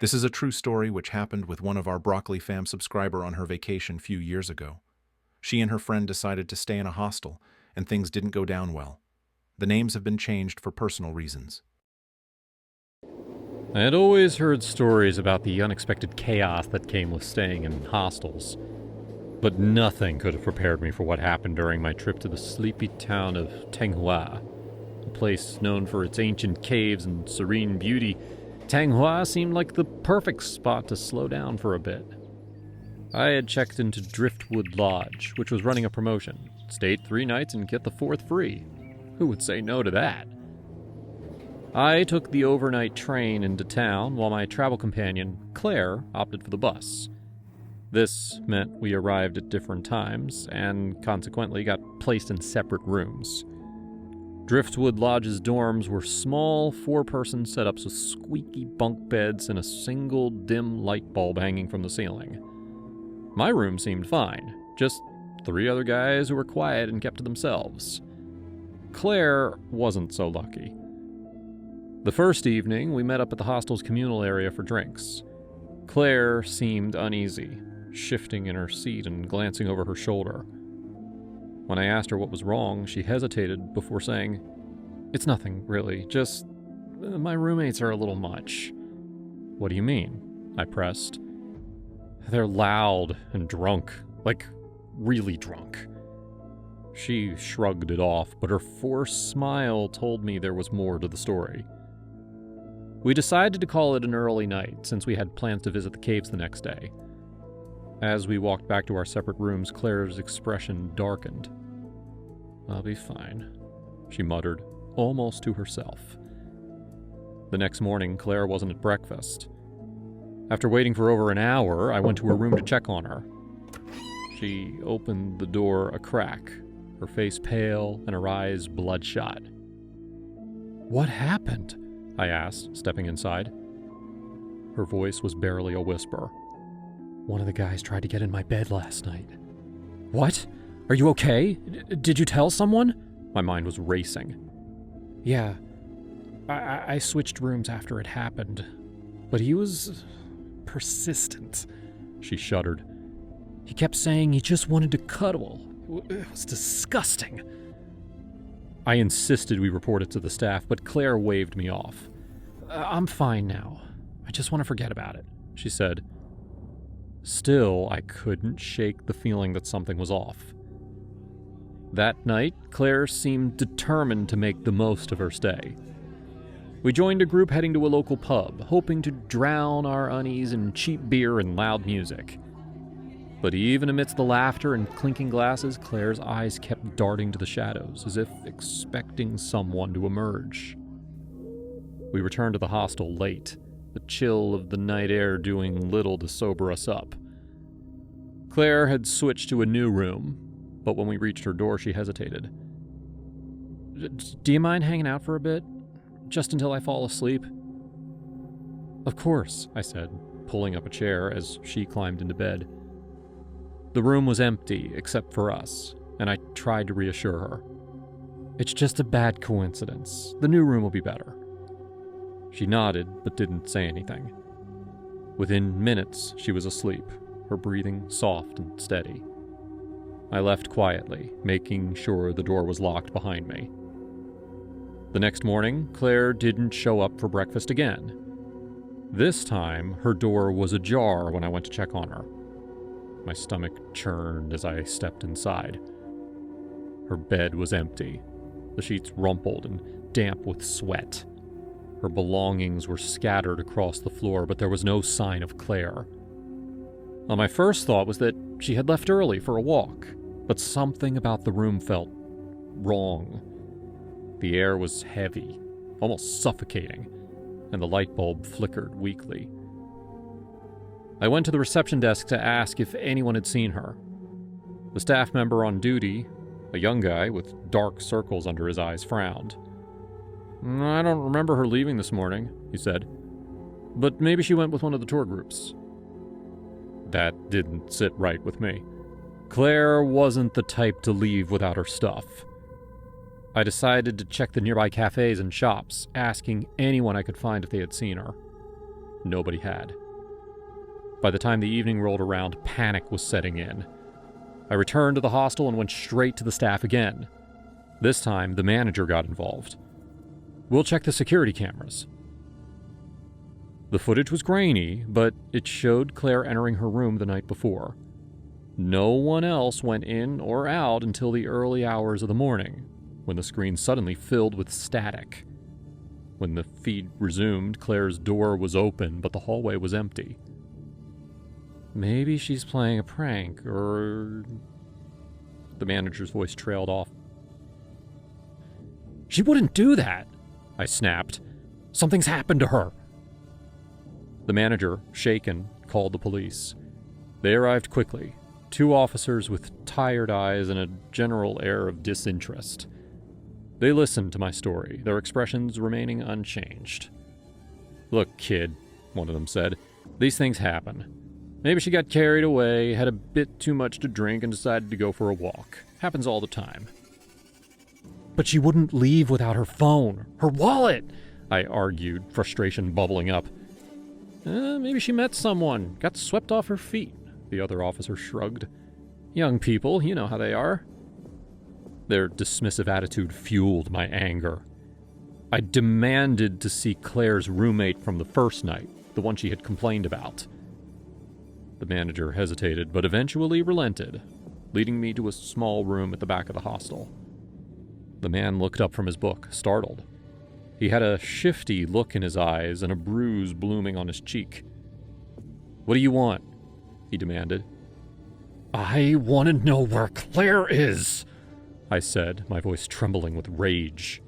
This is a true story which happened with one of our Broccoli Fam subscriber on her vacation few years ago. She and her friend decided to stay in a hostel, and things didn't go down well. The names have been changed for personal reasons. I had always heard stories about the unexpected chaos that came with staying in hostels, but nothing could have prepared me for what happened during my trip to the sleepy town of Tenghua. A place known for its ancient caves and serene beauty, Tenghua seemed like the perfect spot to slow down for a bit. I had checked into Driftwood Lodge, which was running a promotion. Stayed 3 nights and get the 4th free. Who would say no to that? I took the overnight train into town while my travel companion, Claire, opted for the bus. This meant we arrived at different times and consequently got placed in separate rooms. Driftwood Lodge's dorms were small 4-person setups with squeaky bunk beds and a single dim light bulb hanging from the ceiling. My room seemed fine, just 3 other guys who were quiet and kept to themselves. Claire wasn't so lucky. The first evening, we met up at the hostel's communal area for drinks. Claire seemed uneasy, shifting in her seat and glancing over her shoulder. When I asked her what was wrong, she hesitated before saying, "It's nothing, really, just my roommates are a little much." "What do you mean?" I pressed. "They're loud and drunk, like really drunk." She shrugged it off, but her forced smile told me there was more to the story. We decided to call it an early night, since we had plans to visit the caves the next day. As we walked back to our separate rooms, Claire's expression darkened. "I'll be fine," she muttered, almost to herself. The next morning, Claire wasn't at breakfast. After waiting for over an hour, I went to her room to check on her. She opened the door a crack, her face pale and her eyes bloodshot. "What happened?" I asked, stepping inside. Her voice was barely a whisper. "One of the guys tried to get in my bed last night." "What? Are you okay? Did you tell someone?" My mind was racing. "Yeah. I switched rooms after it happened, but he was persistent." She shuddered. "He kept saying he just wanted to cuddle. It was disgusting." I insisted we report it to the staff, but Claire waved me off. "I'm fine now. I just want to forget about it," she said. Still, I couldn't shake the feeling that something was off. That night, Claire seemed determined to make the most of her stay. We joined a group heading to a local pub, hoping to drown our unease in cheap beer and loud music. But even amidst the laughter and clinking glasses, Claire's eyes kept darting to the shadows, as if expecting someone to emerge. We returned to the hostel late, the chill of the night air doing little to sober us up. Claire had switched to a new room, but when we reached her door, she hesitated. "Do you mind hanging out for a bit? Just until I fall asleep?" "Of course," I said, pulling up a chair as she climbed into bed. The room was empty, except for us, and I tried to reassure her. "It's just a bad coincidence. The new room will be better." She nodded, but didn't say anything. Within minutes, she was asleep, her breathing soft and steady. I left quietly, making sure the door was locked behind me. The next morning, Claire didn't show up for breakfast again. This time, her door was ajar when I went to check on her. My stomach churned as I stepped inside. Her bed was empty, the sheets rumpled and damp with sweat. Her belongings were scattered across the floor, but there was no sign of Claire. Now, my first thought was that she had left early for a walk, but something about the room felt wrong. The air was heavy, almost suffocating, and the light bulb flickered weakly. I went to the reception desk to ask if anyone had seen her. The staff member on duty, a young guy with dark circles under his eyes, frowned. "I don't remember her leaving this morning," he said. "But maybe she went with one of the tour groups." That didn't sit right with me. Claire wasn't the type to leave without her stuff. I decided to check the nearby cafes and shops, asking anyone I could find if they had seen her. Nobody had. By the time the evening rolled around, panic was setting in. I returned to the hostel and went straight to the staff again. This time, the manager got involved. "We'll check the security cameras." The footage was grainy, but it showed Claire entering her room the night before. No one else went in or out until the early hours of the morning, when the screen suddenly filled with static. When the feed resumed, Claire's door was open, but the hallway was empty. Maybe she's playing a prank, or... The manager's voice trailed off. "She wouldn't do that," I snapped. "Something's happened to her." The manager, shaken, called the police. They arrived quickly, 2 officers with tired eyes and a general air of disinterest. They listened to my story, their expressions remaining unchanged. "Look, kid," one of them said, "these things happen. Maybe she got carried away, had a bit too much to drink, and decided to go for a walk. Happens all the time." "But she wouldn't leave without her phone, her wallet," I argued, frustration bubbling up. Maybe she met someone, got swept off her feet," the other officer shrugged. "Young people, you know how they are." Their dismissive attitude fueled my anger. I demanded to see Claire's roommate from the first night, the one she had complained about. The manager hesitated, but eventually relented, leading me to a small room at the back of the hostel. The man looked up from his book, startled. He had a shifty look in his eyes and a bruise blooming on his cheek. "What do you want?" he demanded. "I want to know where Claire is," I said, my voice trembling with rage.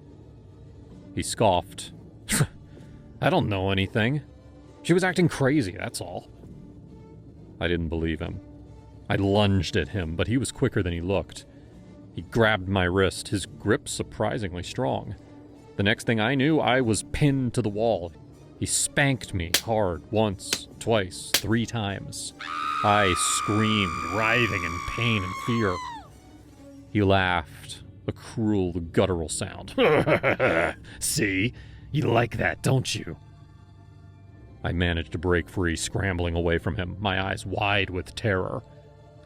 He scoffed. "I don't know anything. She was acting crazy, that's all." I didn't believe him. I lunged at him, but he was quicker than he looked. He grabbed my wrist, his grip surprisingly strong. The next thing I knew, I was pinned to the wall. He spanked me hard, once, twice, 3 times. I screamed, writhing in pain and fear. He laughed, a cruel, guttural sound. "See? You like that, don't you?" I managed to break free, scrambling away from him, my eyes wide with terror.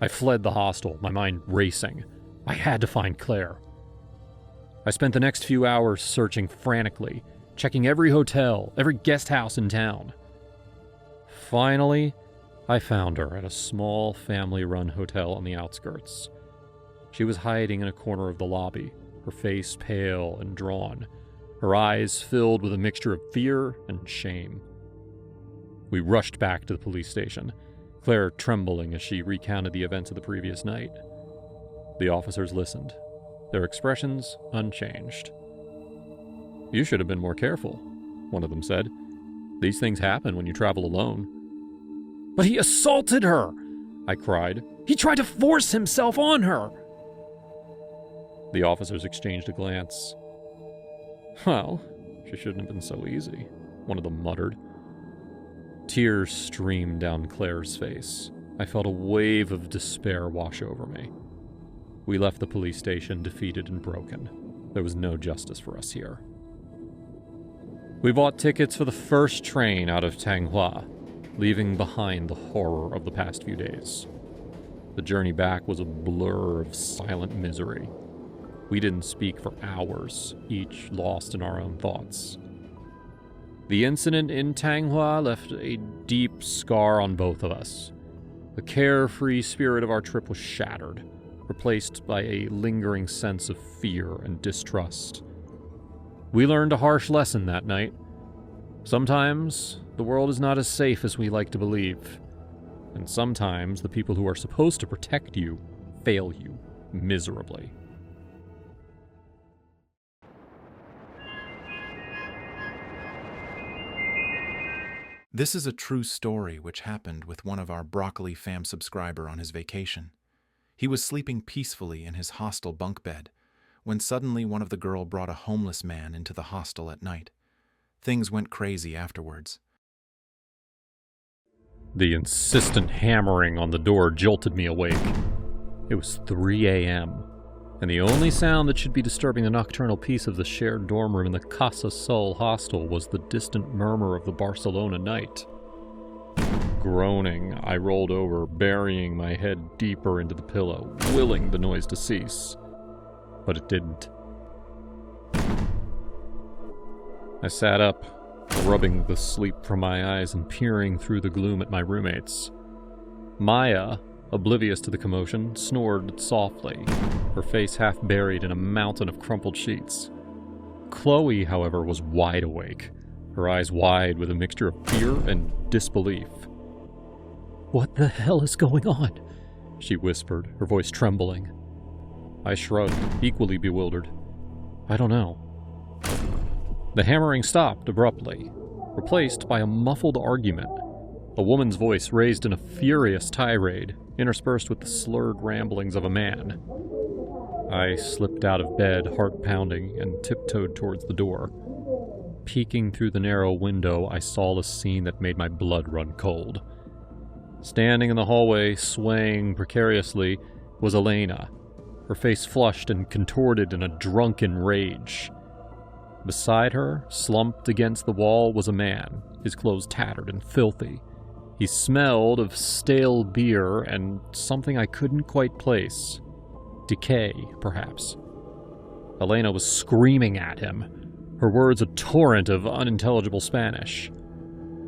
I fled the hostel, my mind racing. I had to find Claire. I spent the next few hours searching frantically, checking every hotel, every guest house in town. Finally, I found her at a small family-run hotel on the outskirts. She was hiding in a corner of the lobby, her face pale and drawn, her eyes filled with a mixture of fear and shame. We rushed back to the police station, Claire trembling as she recounted the events of the previous night. The officers listened, their expressions unchanged. "You should have been more careful," one of them said. "These things happen when you travel alone." "But he assaulted her!" I cried. "He tried to force himself on her!" The officers exchanged a glance. "Well, she shouldn't have been so easy," one of them muttered. Tears streamed down Claire's face. I felt a wave of despair wash over me. We left the police station defeated and broken. There was no justice for us here. We bought tickets for the first train out of Tanghua, leaving behind the horror of the past few days. The journey back was a blur of silent misery. We didn't speak for hours, each lost in our own thoughts. The incident in Tanghua left a deep scar on both of us. The carefree spirit of our trip was shattered, replaced by a lingering sense of fear and distrust. We learned a harsh lesson that night. Sometimes the world is not as safe as we like to believe, and sometimes the people who are supposed to protect you fail you miserably. This is a true story which happened with one of our Broccoli fam subscriber on his vacation. He was sleeping peacefully in his hostel bunk bed when suddenly one of the girl brought a homeless man into the hostel at night. Things went crazy afterwards. The insistent hammering on the door jolted me awake. It was 3 a.m., and the only sound that should be disturbing the nocturnal peace of the shared dorm room in the Casa Sol hostel was the distant murmur of the Barcelona night. groaning, I rolled over, burying my head deeper into the pillow, willing the noise to cease. But it didn't. I sat up, rubbing the sleep from my eyes and peering through the gloom at my roommates. Maya, oblivious to the commotion, snored softly, her face half buried in a mountain of crumpled sheets. Chloe, however, was wide awake, her eyes wide with a mixture of fear and disbelief. "What the hell is going on?" she whispered, her voice trembling. I shrugged, equally bewildered. "I don't know." The hammering stopped abruptly, replaced by a muffled argument. A woman's voice raised in a furious tirade, interspersed with the slurred ramblings of a man. I slipped out of bed, heart pounding, and tiptoed towards the door. Peeking through the narrow window, I saw a scene that made my blood run cold. Standing in the hallway, swaying precariously, was Elena, her face flushed and contorted in a drunken rage. Beside her, slumped against the wall, was a man, his clothes tattered and filthy. He smelled of stale beer and something I couldn't quite place. Decay, perhaps. Elena was screaming at him, her words a torrent of unintelligible Spanish.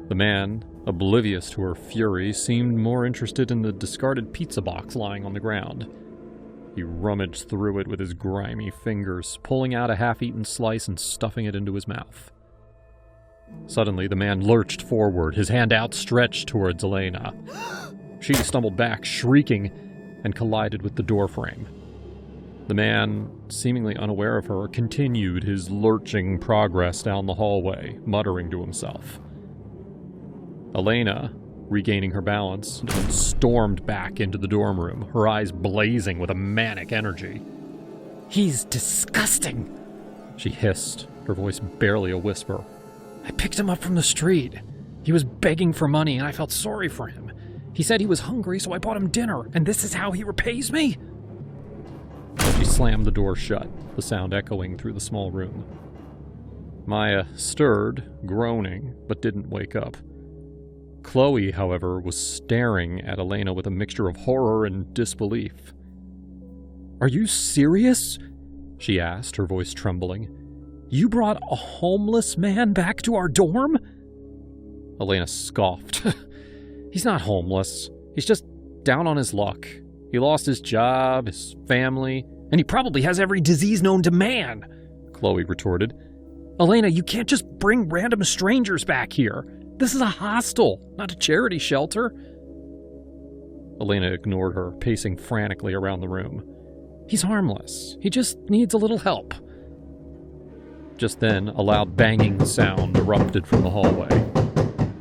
The man, oblivious to her fury, seemed more interested in the discarded pizza box lying on the ground. He rummaged through it with his grimy fingers, pulling out a half-eaten slice and stuffing it into his mouth. Suddenly, the man lurched forward, his hand outstretched towards Elena. She stumbled back, shrieking, and collided with the doorframe. The man, seemingly unaware of her, continued his lurching progress down the hallway, muttering to himself. Elena, regaining her balance, stormed back into the dorm room, her eyes blazing with a manic energy. "He's disgusting," she hissed, her voice barely a whisper. "I picked him up from the street. He was begging for money and I felt sorry for him. He said he was hungry, so I bought him dinner, and this is how he repays me?" She slammed the door shut, the sound echoing through the small room. Maya stirred, groaning, but didn't wake up. Chloe, however, was staring at Elena with a mixture of horror and disbelief. "Are you serious?" she asked, her voice trembling. "You brought a homeless man back to our dorm?" Elena scoffed. "He's not homeless. He's just down on his luck. He lost his job, his family, and he probably has every disease known to man," Chloe retorted. "Elena, you can't just bring random strangers back here. This is a hostel, not a charity shelter." Elena ignored her, pacing frantically around the room. "He's harmless. He just needs a little help." Just then, a loud banging sound erupted from the hallway.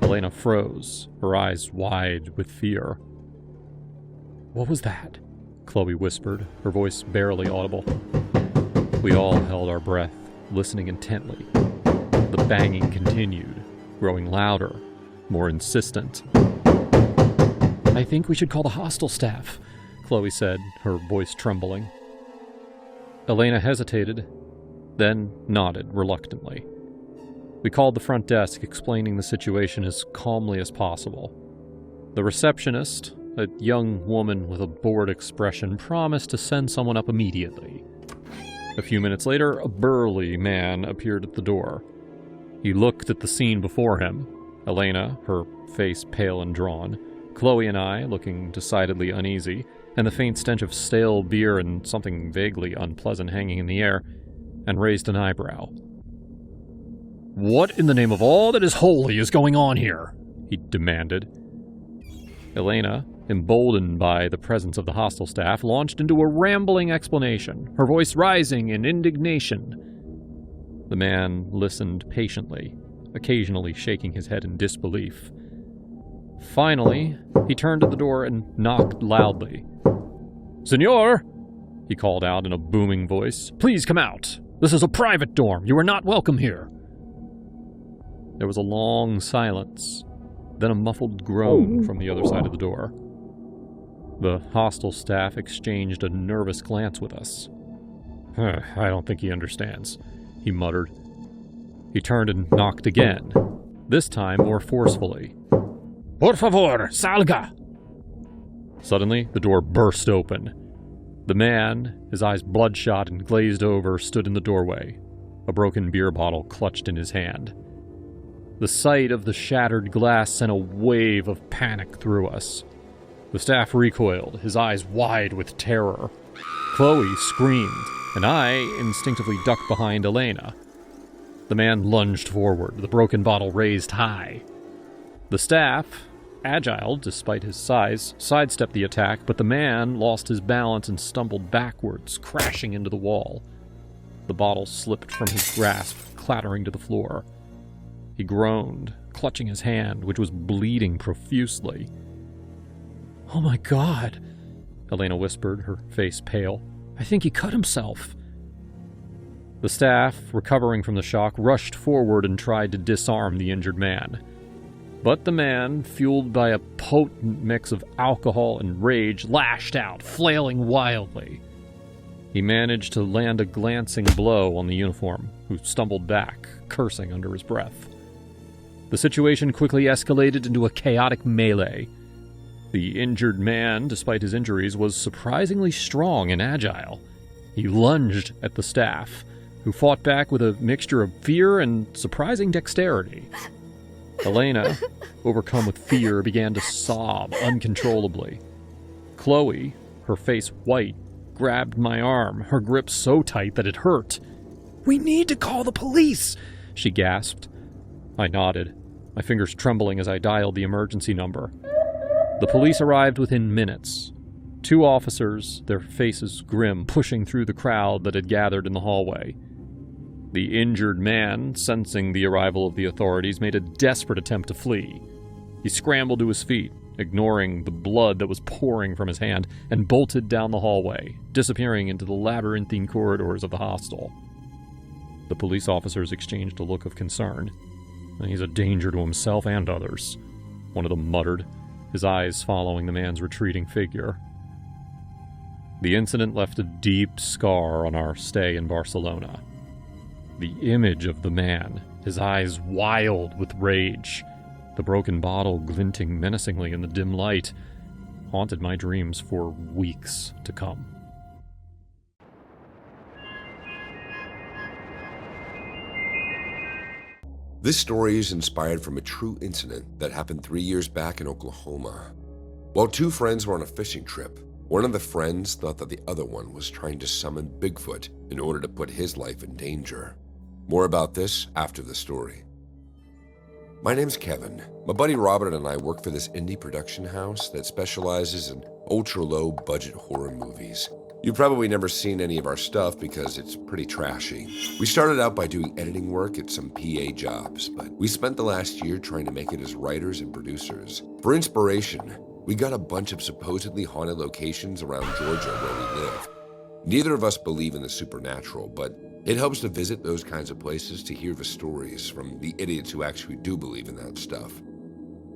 Elena froze, her eyes wide with fear. "What was that?" Chloe whispered, her voice barely audible. We all held our breath, listening intently. The banging continued, growing louder, more insistent. "I think we should call the hostel staff," Chloe said, her voice trembling. Elena hesitated, then nodded reluctantly. We called the front desk, explaining the situation as calmly as possible. The receptionist, a young woman with a bored expression, promised to send someone up immediately. A few minutes later, a burly man appeared at the door. He looked at the scene before him, Elena, her face pale and drawn, Chloe and I, looking decidedly uneasy, and the faint stench of stale beer and something vaguely unpleasant hanging in the air, and raised an eyebrow. "What in the name of all that is holy is going on here?" he demanded. Elena, emboldened by the presence of the hostel staff, launched into a rambling explanation, her voice rising in indignation. The man listened patiently, occasionally shaking his head in disbelief. Finally, he turned to the door and knocked loudly. "Senor!" he called out in a booming voice. "Please come out. This is a private dorm. You are not welcome here." There was a long silence, then a muffled groan from the other side of the door. The hostel staff exchanged a nervous glance with us. "I don't think he understands," he muttered. He turned and knocked again, this time more forcefully. Por favor, salga! Suddenly, the door burst open. The man, his eyes bloodshot and glazed over, stood in the doorway, a broken beer bottle clutched in his hand. The sight of the shattered glass sent a wave of panic through us. The staff recoiled, his eyes wide with terror. Chloe screamed, and I instinctively ducked behind Elena. The man lunged forward, the broken bottle raised high. The staff, agile despite his size, sidestepped the attack, but the man lost his balance and stumbled backwards, crashing into the wall. The bottle slipped from his grasp, clattering to the floor. He groaned, clutching his hand, which was bleeding profusely. "Oh my God," Elena whispered, her face pale. "I think he cut himself." The staff, recovering from the shock, rushed forward and tried to disarm the injured man. But the man, fueled by a potent mix of alcohol and rage, lashed out, flailing wildly. He managed to land a glancing blow on the uniform, who stumbled back, cursing under his breath. The situation quickly escalated into a chaotic melee. The injured man, despite his injuries, was surprisingly strong and agile. He lunged at the staff, who fought back with a mixture of fear and surprising dexterity. Elena, overcome with fear, began to sob uncontrollably. Chloe, her face white, grabbed my arm, her grip so tight that it hurt. "We need to call the police," she gasped. I nodded, my fingers trembling as I dialed the emergency number. The police arrived within minutes. 2 officers, their faces grim, pushing through the crowd that had gathered in the hallway. The injured man, sensing the arrival of the authorities, made a desperate attempt to flee. He scrambled to his feet, ignoring the blood that was pouring from his hand, and bolted down the hallway, disappearing into the labyrinthine corridors of the hostel. The police officers exchanged a look of concern. "He's a danger to himself and others," one of them muttered, his eyes following the man's retreating figure. The incident left a deep scar on our stay in Barcelona. The image of the man, his eyes wild with rage, the broken bottle glinting menacingly in the dim light, haunted my dreams for weeks to come. This story is inspired from a true incident that happened 3 years back in Oklahoma. While 2 friends were on a fishing trip, one of the friends thought that the other one was trying to summon Bigfoot in order to put his life in danger. More about this after the story. My name's Kevin. My buddy Robert and I work for this indie production house that specializes in ultra-low budget horror movies. You've probably never seen any of our stuff because it's pretty trashy. We started out by doing editing work at some PA jobs, but we spent the last year trying to make it as writers and producers. For inspiration, we got a bunch of supposedly haunted locations around Georgia where we live. Neither of us believe in the supernatural, but it helps to visit those kinds of places to hear the stories from the idiots who actually do believe in that stuff.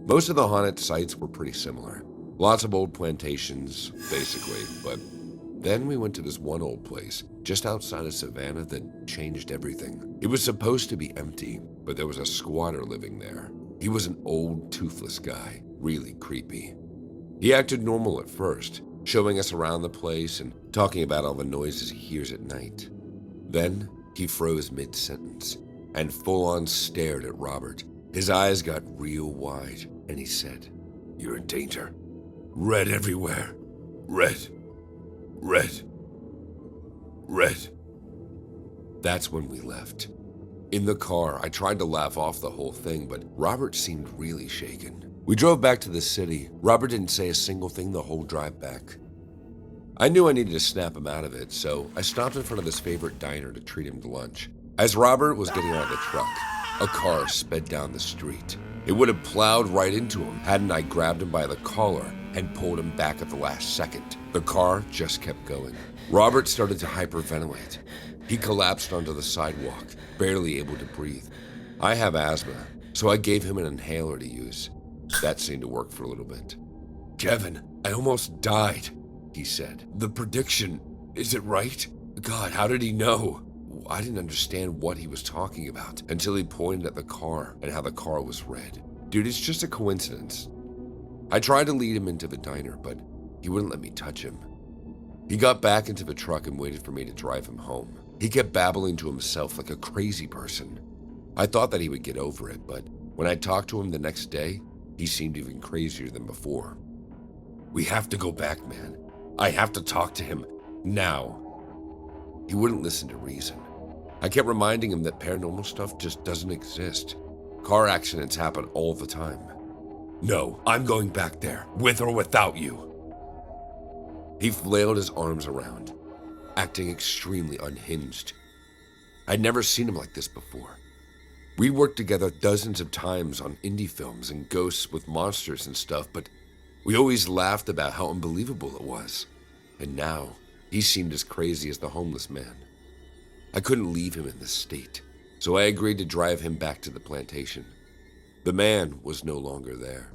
Most of the haunted sites were pretty similar. Lots of old plantations, basically, but then we went to this one old place just outside of Savannah that changed everything. It was supposed to be empty, but there was a squatter living there. He was an old, toothless guy, really creepy. He acted normal at first, showing us around the place and talking about all the noises he hears at night. Then he froze mid-sentence and full-on stared at Robert. His eyes got real wide, and he said, "You're in danger. Red everywhere. Red. Red. Red." That's when we left. In the car, I tried to laugh off the whole thing, but Robert seemed really shaken. We drove back to the city. Robert didn't say a single thing the whole drive back. I knew I needed to snap him out of it, so I stopped in front of his favorite diner to treat him to lunch. As Robert was getting out of the truck, a car sped down the street. It would have plowed right into him hadn't I grabbed him by the collar and pulled him back at the last second. The car just kept going. Robert started to hyperventilate. He collapsed onto the sidewalk, barely able to breathe. I have asthma, so I gave him an inhaler to use. That seemed to work for a little bit. "Kevin, I almost died," he said. "The prediction, is it right? God, how did he know?" I didn't understand what he was talking about until he pointed at the car and how the car was red. "Dude, it's just a coincidence. I tried to lead him into the diner, but he wouldn't let me touch him. He got back into the truck and waited for me to drive him home. He kept babbling to himself like a crazy person. I thought that he would get over it, but when I talked to him the next day, he seemed even crazier than before. "We have to go back, man. I have to talk to him now." He wouldn't listen to reason. I kept reminding him that paranormal stuff just doesn't exist. Car accidents happen all the time. "No, I'm going back there, with or without you." He flailed his arms around, acting extremely unhinged. I'd never seen him like this before. We'd worked together dozens of times on indie films and ghosts with monsters and stuff, but we always laughed about how unbelievable it was. And now, he seemed as crazy as the homeless man. I couldn't leave him in this state, so I agreed to drive him back to the plantation. The man was no longer there.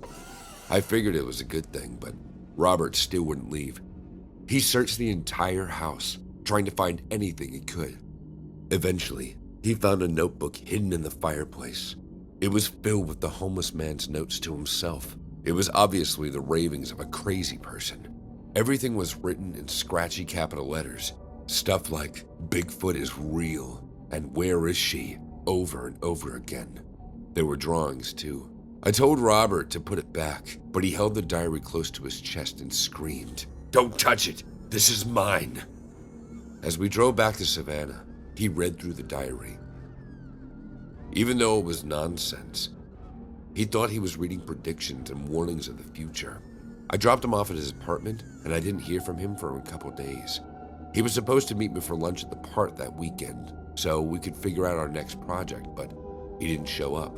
I figured it was a good thing, but Robert still wouldn't leave. He searched the entire house, trying to find anything he could. Eventually, he found a notebook hidden in the fireplace. It was filled with the homeless man's notes to himself. It was obviously the ravings of a crazy person. Everything was written in scratchy capital letters. Stuff like, "Bigfoot is real," and "Where is she?" over and over again. There were drawings too. I told Robert to put it back, but he held the diary close to his chest and screamed, "Don't touch it! This is mine!" As we drove back to Savannah, he read through the diary. Even though it was nonsense, he thought he was reading predictions and warnings of the future. I dropped him off at his apartment, and I didn't hear from him for a couple days. He was supposed to meet me for lunch at the park that weekend, so we could figure out our next project, but he didn't show up.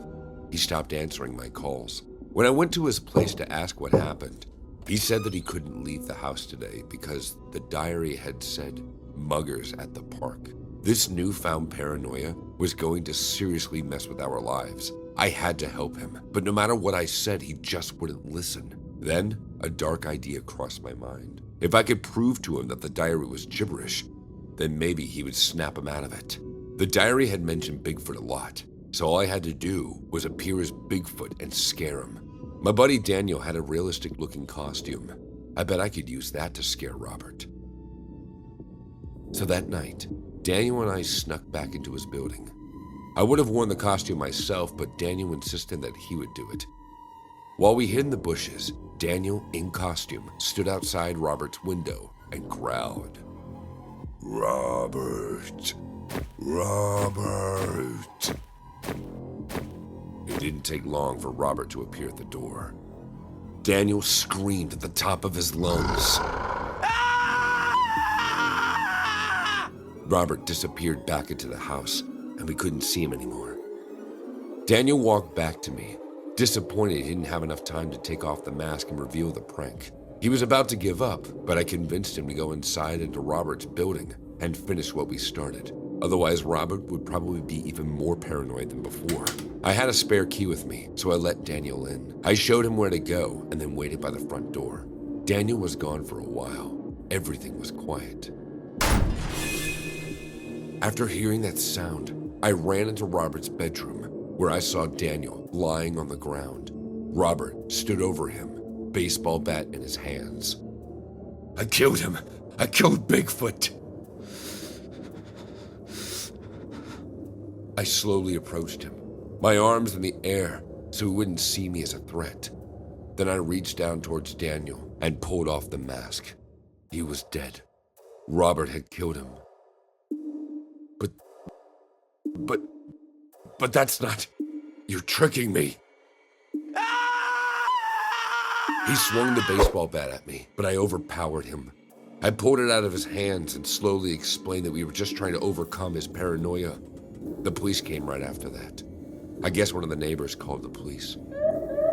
He stopped answering my calls. When I went to his place to ask what happened, he said that he couldn't leave the house today because the diary had said muggers at the park. This newfound paranoia was going to seriously mess with our lives. I had to help him, but no matter what I said, he just wouldn't listen. Then, a dark idea crossed my mind. If I could prove to him that the diary was gibberish, then maybe he would snap him out of it. The diary had mentioned Bigfoot a lot, so all I had to do was appear as Bigfoot and scare him. My buddy Daniel had a realistic-looking costume. I bet I could use that to scare Robert. So that night, Daniel and I snuck back into his building. I would have worn the costume myself, but Daniel insisted that he would do it. While we hid in the bushes, Daniel, in costume, stood outside Robert's window and growled, "Robert! Robert!" It didn't take long for Robert to appear at the door. Daniel screamed at the top of his lungs. Robert disappeared back into the house, and we couldn't see him anymore. Daniel walked back to me, disappointed he didn't have enough time to take off the mask and reveal the prank. He was about to give up, but I convinced him to go inside into Robert's building and finish what we started. Otherwise, Robert would probably be even more paranoid than before. I had a spare key with me, so I let Daniel in. I showed him where to go and then waited by the front door. Daniel was gone for a while. Everything was quiet. After hearing that sound, I ran into Robert's bedroom, where I saw Daniel lying on the ground. Robert stood over him, baseball bat in his hands. "I killed him! I killed Bigfoot!" I slowly approached him, my arms in the air so he wouldn't see me as a threat. Then I reached down towards Daniel and pulled off the mask. He was dead. Robert had killed him. But that's not... You're tricking me. He swung the baseball bat at me, but I overpowered him. I pulled it out of his hands and slowly explained that we were just trying to overcome his paranoia. The police came right after that. I guess one of the neighbors called the police.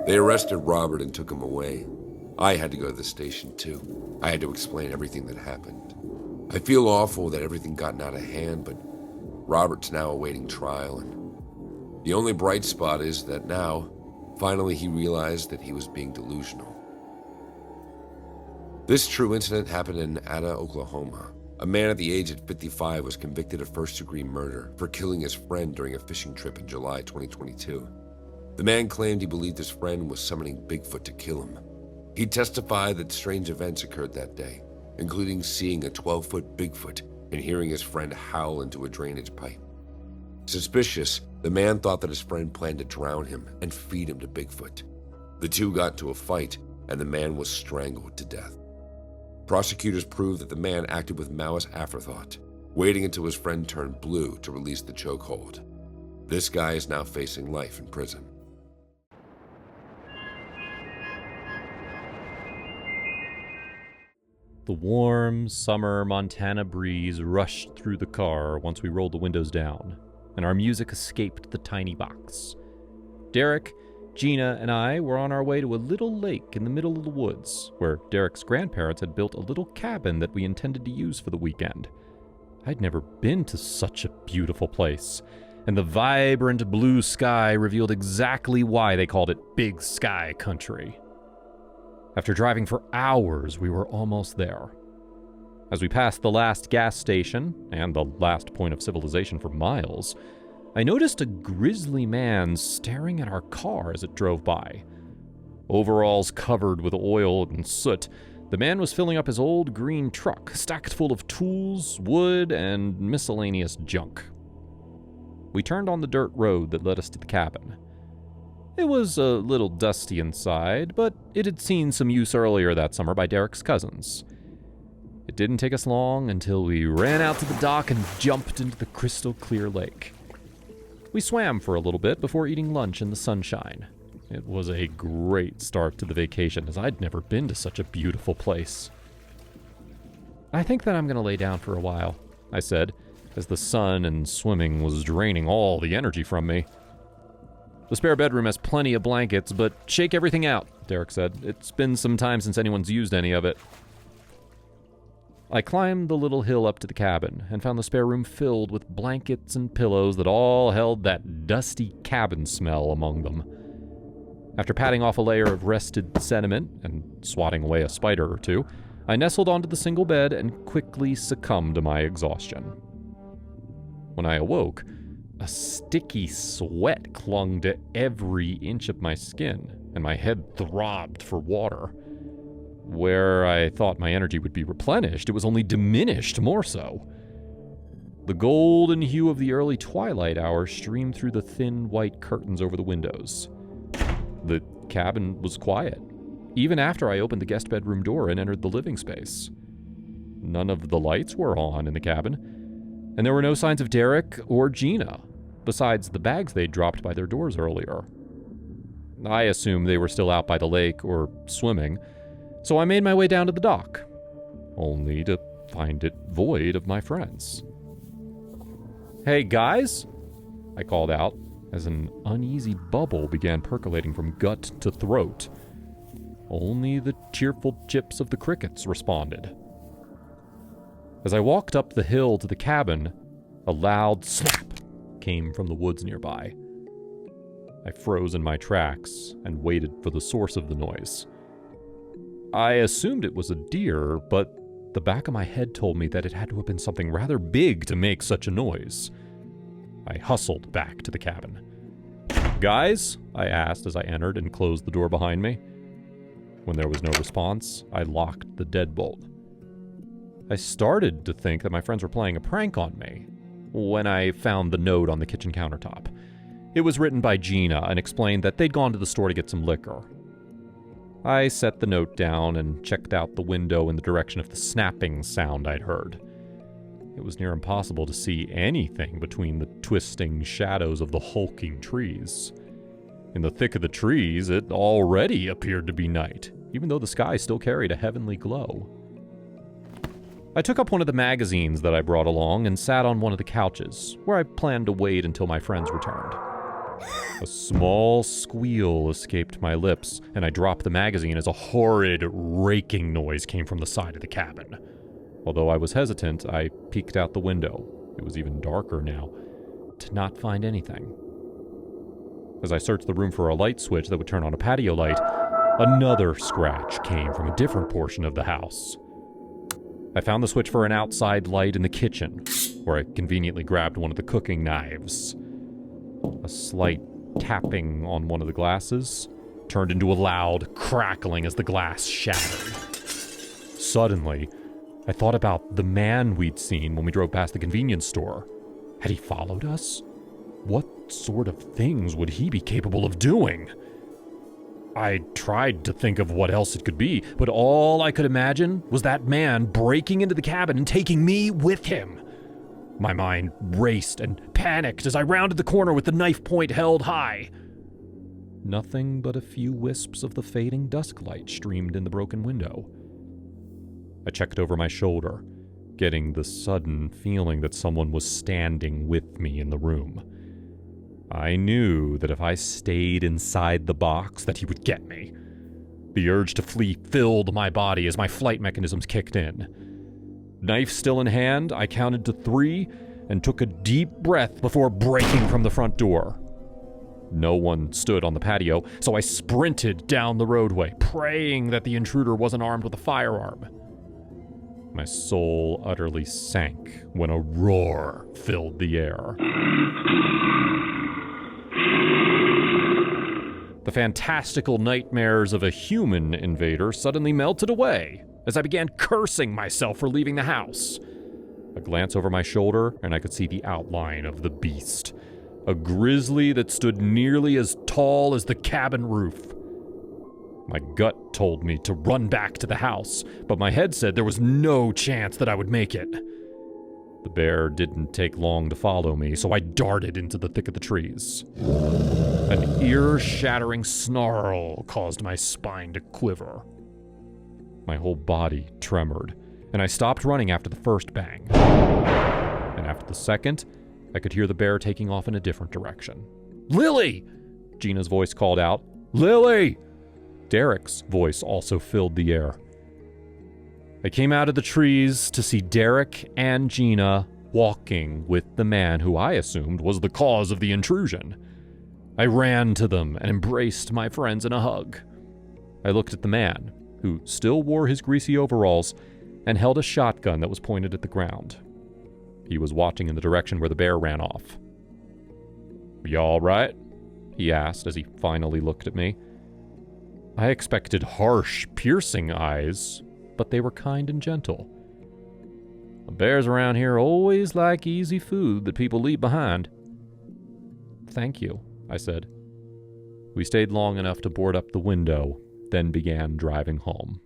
They arrested Robert and took him away. I had to go to the station too. I had to explain everything that happened. I feel awful that everything gotten out of hand, but Robert's now awaiting trial, and the only bright spot is that now, finally he realized that he was being delusional. This true incident happened in Ada, Oklahoma. A man at the age of 55 was convicted of first-degree murder for killing his friend during a fishing trip in July 2022. The man claimed he believed his friend was summoning Bigfoot to kill him. He testified that strange events occurred that day, including seeing a 12-foot Bigfoot and hearing his friend howl into a drainage pipe. Suspicious, the man thought that his friend planned to drown him and feed him to Bigfoot. The two got into a fight, and the man was strangled to death. Prosecutors proved that the man acted with malice aforethought, waiting until his friend turned blue to release the chokehold. This guy is now facing life in prison. The warm, summer Montana breeze rushed through the car once we rolled the windows down, and our music escaped the tiny box. Derek, Gina, and I were on our way to a little lake in the middle of the woods, where Derek's grandparents had built a little cabin that we intended to use for the weekend. I'd never been to such a beautiful place, and the vibrant blue sky revealed exactly why they called it Big Sky Country. After driving for hours, we were almost there. As we passed the last gas station, and the last point of civilization for miles, I noticed a grisly man staring at our car as it drove by. Overalls covered with oil and soot, the man was filling up his old green truck, stacked full of tools, wood, and miscellaneous junk. We turned on the dirt road that led us to the cabin. It was a little dusty inside, but it had seen some use earlier that summer by Derek's cousins. It didn't take us long until we ran out to the dock and jumped into the crystal clear lake. We swam for a little bit before eating lunch in the sunshine. It was a great start to the vacation, as I'd never been to such a beautiful place. "I think that I'm going to lay down for a while," I said, as the sun and swimming was draining all the energy from me. "The spare bedroom has plenty of blankets, but shake everything out," Derek said. "It's been some time since anyone's used any of it." I climbed the little hill up to the cabin and found the spare room filled with blankets and pillows that all held that dusty cabin smell among them. After patting off a layer of rested sediment and swatting away a spider or two, I nestled onto the single bed and quickly succumbed to my exhaustion. When I awoke, a sticky sweat clung to every inch of my skin, and my head throbbed for water. Where I thought my energy would be replenished, it was only diminished more so. The golden hue of the early twilight hour streamed through the thin white curtains over the windows. The cabin was quiet, even after I opened the guest bedroom door and entered the living space. None of the lights were on in the cabin, and there were no signs of Derek or Gina, besides the bags they'd dropped by their doors earlier. I assumed they were still out by the lake or swimming, so I made my way down to the dock, only to find it void of my friends. "Hey, guys," I called out, as an uneasy bubble began percolating from gut to throat. Only the cheerful chips of the crickets responded. As I walked up the hill to the cabin, a loud slap came from the woods nearby. I froze in my tracks and waited for the source of the noise. I assumed it was a deer, but the back of my head told me that it had to have been something rather big to make such a noise. I hustled back to the cabin. "Guys?" I asked as I entered and closed the door behind me. When there was no response, I locked the deadbolt. I started to think that my friends were playing a prank on me when I found the note on the kitchen countertop. It was written by Gina and explained that they'd gone to the store to get some liquor. I set the note down and checked out the window in the direction of the snapping sound I'd heard. It was near impossible to see anything between the twisting shadows of the hulking trees. In the thick of the trees, it already appeared to be night, even though the sky still carried a heavenly glow. I took up one of the magazines that I brought along and sat on one of the couches, where I planned to wait until my friends returned. A small squeal escaped my lips, and I dropped the magazine as a horrid, raking noise came from the side of the cabin. Although I was hesitant, I peeked out the window. It was even darker now, to not find anything. As I searched the room for a light switch that would turn on a patio light, another scratch came from a different portion of the house. I found the switch for an outside light in the kitchen, where I conveniently grabbed one of the cooking knives. A slight tapping on one of the glasses, turned into a loud crackling as the glass shattered. Suddenly, I thought about the man we'd seen when we drove past the convenience store. Had he followed us? What sort of things would he be capable of doing? I tried to think of what else it could be, but all I could imagine was that man breaking into the cabin and taking me with him. My mind raced and panicked as I rounded the corner with the knife point held high. Nothing but a few wisps of the fading dusk light streamed in the broken window. I checked over my shoulder, getting the sudden feeling that someone was standing with me in the room. I knew that if I stayed inside the box that he would get me. The urge to flee filled my body as my flight mechanisms kicked in. Knife still in hand, I counted to 3 and took a deep breath before breaking from the front door. No one stood on the patio, so I sprinted down the roadway, praying that the intruder wasn't armed with a firearm. My soul utterly sank when a roar filled the air. The fantastical nightmares of a human invader suddenly melted away as I began cursing myself for leaving the house. A glance over my shoulder, and I could see the outline of the beast. A grizzly that stood nearly as tall as the cabin roof. My gut told me to run back to the house, but my head said there was no chance that I would make it. The bear didn't take long to follow me, so I darted into the thick of the trees. An ear-shattering snarl caused my spine to quiver. My whole body tremored, and I stopped running after the first bang. And after the second, I could hear the bear taking off in a different direction. "Lily!" Gina's voice called out. "Lily!" Derek's voice also filled the air. I came out of the trees to see Derek and Gina walking with the man who I assumed was the cause of the intrusion. I ran to them and embraced my friends in a hug. I looked at the man, who still wore his greasy overalls and held a shotgun that was pointed at the ground. He was watching in the direction where the bear ran off. "You all right?" he asked as he finally looked at me. I expected harsh, piercing eyes, but they were kind and gentle. "The bears around here always like easy food that people leave behind." "Thank you," I said. We stayed long enough to board up the window, then began driving home.